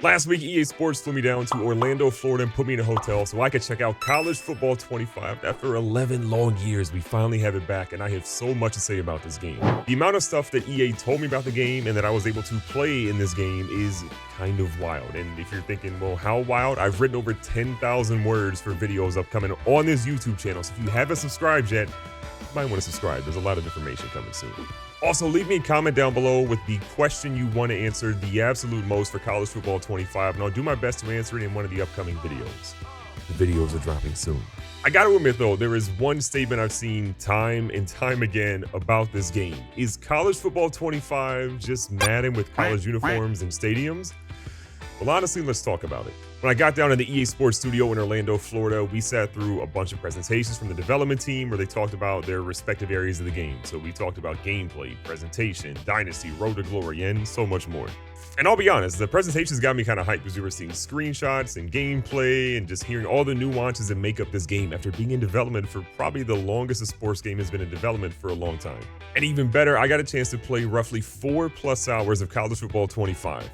Last week, EA Sports flew me down to Orlando, Florida, and put me in a hotel so I could check out College Football 25. After 11 long years, we finally have it back, and I have so much to say about this game. The amount of stuff that EA told me about the game and that I was able to play in this game is kind of wild. And if you're thinking, well, how wild? I've written over 10,000 words for videos upcoming on this YouTube channel. So if you haven't subscribed yet, you might want to subscribe. There's a lot of information coming soon. Also, leave me a comment down below with the question you want to answer the absolute most for College Football 25, and I'll do my best to answer it in one of the upcoming videos. The videos are dropping soon. I gotta admit though, there is one statement I've seen time and time again about this game. Is College Football 25 just Madden with college uniforms and stadiums? Well, honestly, let's talk about it. When I got down to the EA Sports studio in Orlando, Florida, we sat through a bunch of presentations from the development team where they talked about their respective areas of the game. So we talked about gameplay, presentation, Dynasty, Road to Glory, and so much more. And I'll be honest, the presentations got me kind of hyped because we were seeing screenshots and gameplay and just hearing all the nuances that make up this game after being in development for probably the longest a sports game has been in development for a long time. And even better, I got a chance to play roughly 4+ hours of College Football 25.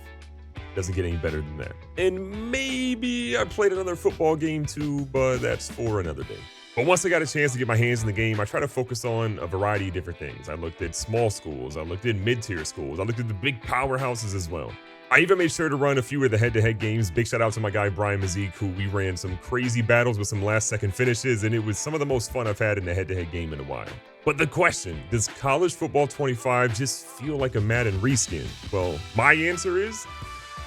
Doesn't get any better than that. And maybe I played another football game too, but that's for another day. But once I got a chance to get my hands in the game, I try to focus on a variety of different things. I looked at small schools, I looked at mid-tier schools, I looked at the big powerhouses as well. I even made sure to run a few of the head-to-head games. Big shout out to my guy Brian Mazik, who we ran some crazy battles with some last-second finishes, and it was some of the most fun I've had in a head-to-head game in a while. But the question, does College Football 25 just feel like a Madden reskin? Well, my answer is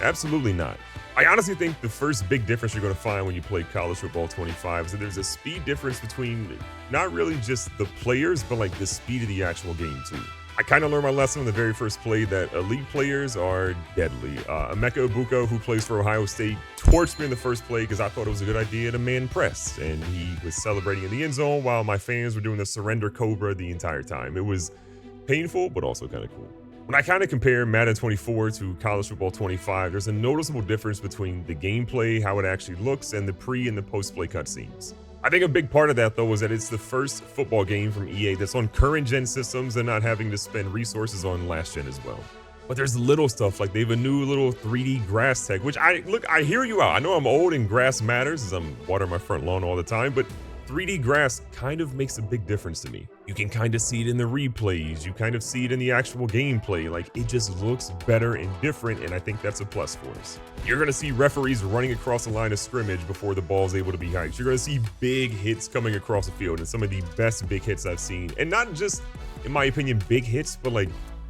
absolutely not. I honestly think the first big difference you're going to find when you play College Football 25 is that there's a speed difference between not really just the players, but like the speed of the actual game too. I kind of learned my lesson on the very first play that elite players are deadly. Emeka Egbuka, who plays for Ohio State, torched me in the first play because I thought it was a good idea to man press, and he was celebrating in the end zone while my fans were doing the surrender cobra the entire time. It was painful, but also kind of cool. When I kind of compare Madden 24 to College Football 25, there's a noticeable difference between the gameplay, how it actually looks, and the pre and the post-play cutscenes. I think a big part of that, though, is that it's the first football game from EA that's on current-gen systems and not having to spend resources on last-gen as well. But there's little stuff, like they have a new little 3D grass tech, which I hear you out. I know I'm old and grass matters as I'm watering my front lawn all the time, but 3D grass kind of makes a big difference to me. You can kind of see it in the replays, you kind of see it in the actual gameplay, like it just looks better and different, and I think that's a plus for us. You're gonna see referees running across the line of scrimmage before the ball is able to be hiked. You're gonna see big hits coming across the field, and some of the best big hits I've seen, and not just, in my opinion, big hits, but like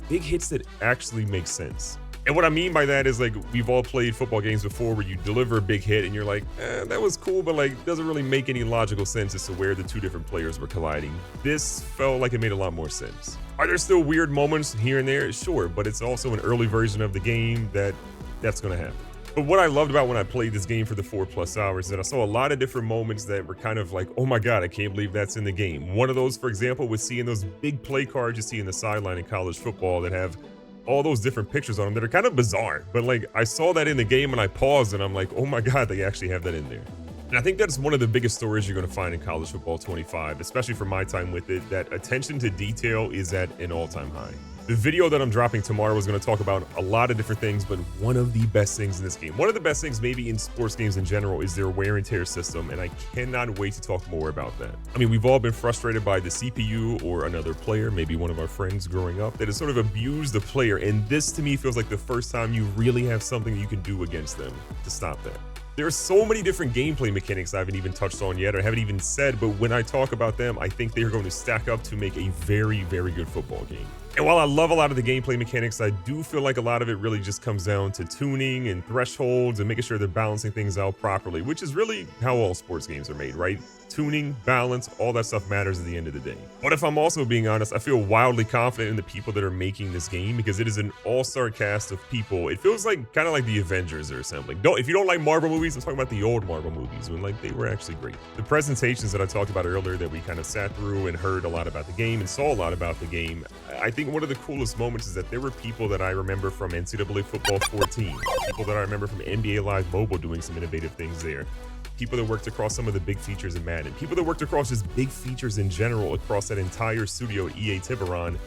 big hits that actually make sense. And what I mean by that is, like, we've all played football games before where you deliver a big hit and you're like, that was cool, but like doesn't really make any logical sense as to where the two different players were colliding. This felt like it made a lot more sense. Are there still weird moments here and there? Sure, but it's also an early version of the game that's gonna happen. But what I loved about when I played this game for the 4+ hours is that I saw a lot of different moments that were kind of like, oh my God, I can't believe that's in the game. One of those, for example, was seeing those big play cards you see in the sideline in college football that have all those different pictures on them that are kind of bizarre, but like I saw that in the game and I paused and I'm like, oh my God, they actually have that in there. And I think that's one of the biggest stories you're going to find in College Football 25, especially for my time with it, that attention to detail is at an all-time high. The video that I'm dropping tomorrow is going to talk about a lot of different things, but one of the best things in this game, one of the best things maybe in sports games in general, is their wear and tear system, and I cannot wait to talk more about that. I mean, we've all been frustrated by the CPU or another player, maybe one of our friends growing up, that has sort of abused the player, and this to me feels like the first time you really have something you can do against them to stop that. There are so many different gameplay mechanics I haven't even touched on yet or haven't even said, but when I talk about them, I think they're going to stack up to make a very, very good football game. And while I love a lot of the gameplay mechanics, I do feel like a lot of it really just comes down to tuning and thresholds and making sure they're balancing things out properly, which is really how all sports games are made, right? Tuning, balance, all that stuff matters at the end of the day. But if I'm also being honest, I feel wildly confident in the people that are making this game because it is an all-star cast of people. It feels like kind of like the Avengers are assembling. If you don't like Marvel movies, I'm talking about the old Marvel movies when like they were actually great. The presentations that I talked about earlier that we kind of sat through and heard a lot about the game and saw a lot about the game, I think one of the coolest moments is that there were people that I remember from NCAA Football 14, people that I remember from NBA Live Mobile doing some innovative things there. People that worked across some of the big features in Madden, people that worked across just big features in general across that entire studio at EA Tiburon.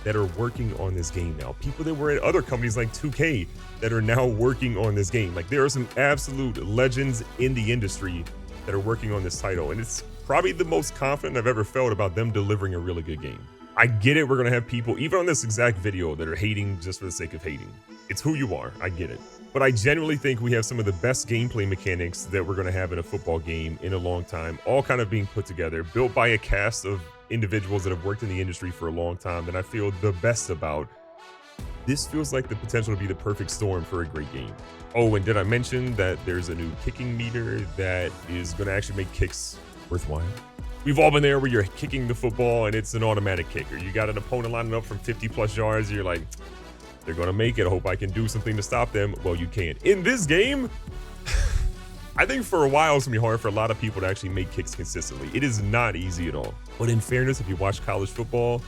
that are working on this game now. People that were at other companies like 2K that are now working on this game. Like, there are some absolute legends in the industry that are working on this title, and it's probably the most confident I've ever felt about them delivering a really good game. I get it, we're gonna have people, even on this exact video, that are hating just for the sake of hating. It's who you are, I get it. But I genuinely think we have some of the best gameplay mechanics that we're gonna have in a football game in a long time, all kind of being put together, built by a cast of individuals that have worked in the industry for a long time that I feel the best about. This feels like the potential to be the perfect storm for a great game. Oh, and did I mention that there's a new kicking meter that is gonna actually make kicks worthwhile? We've all been there where you're kicking the football and it's an automatic kicker. You got an opponent lining up from 50+ yards, and you're like, they're gonna make it. I hope I can do something to stop them. Well, you can't. In this game, I think for a while it's gonna be hard for a lot of people to actually make kicks consistently. It is not easy at all. But in fairness, if you watch college football,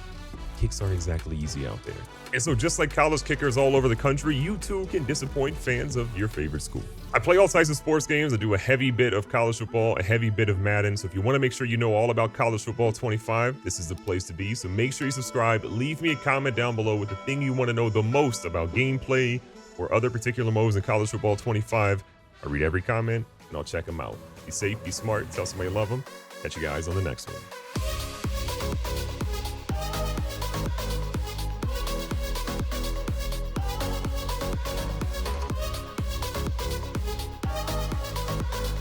kicks aren't exactly easy out there. And so just like college kickers all over the country, you too can disappoint fans of your favorite school. I play all types of sports games. I do a heavy bit of college football, a heavy bit of Madden. So if you want to make sure you know all about College Football 25, this is the place to be. So make sure you subscribe. Leave me a comment down below with the thing you want to know the most about gameplay or other particular modes in College Football 25. I read every comment and I'll check them out. Be safe, be smart, tell somebody you love them. Catch you guys on the next one.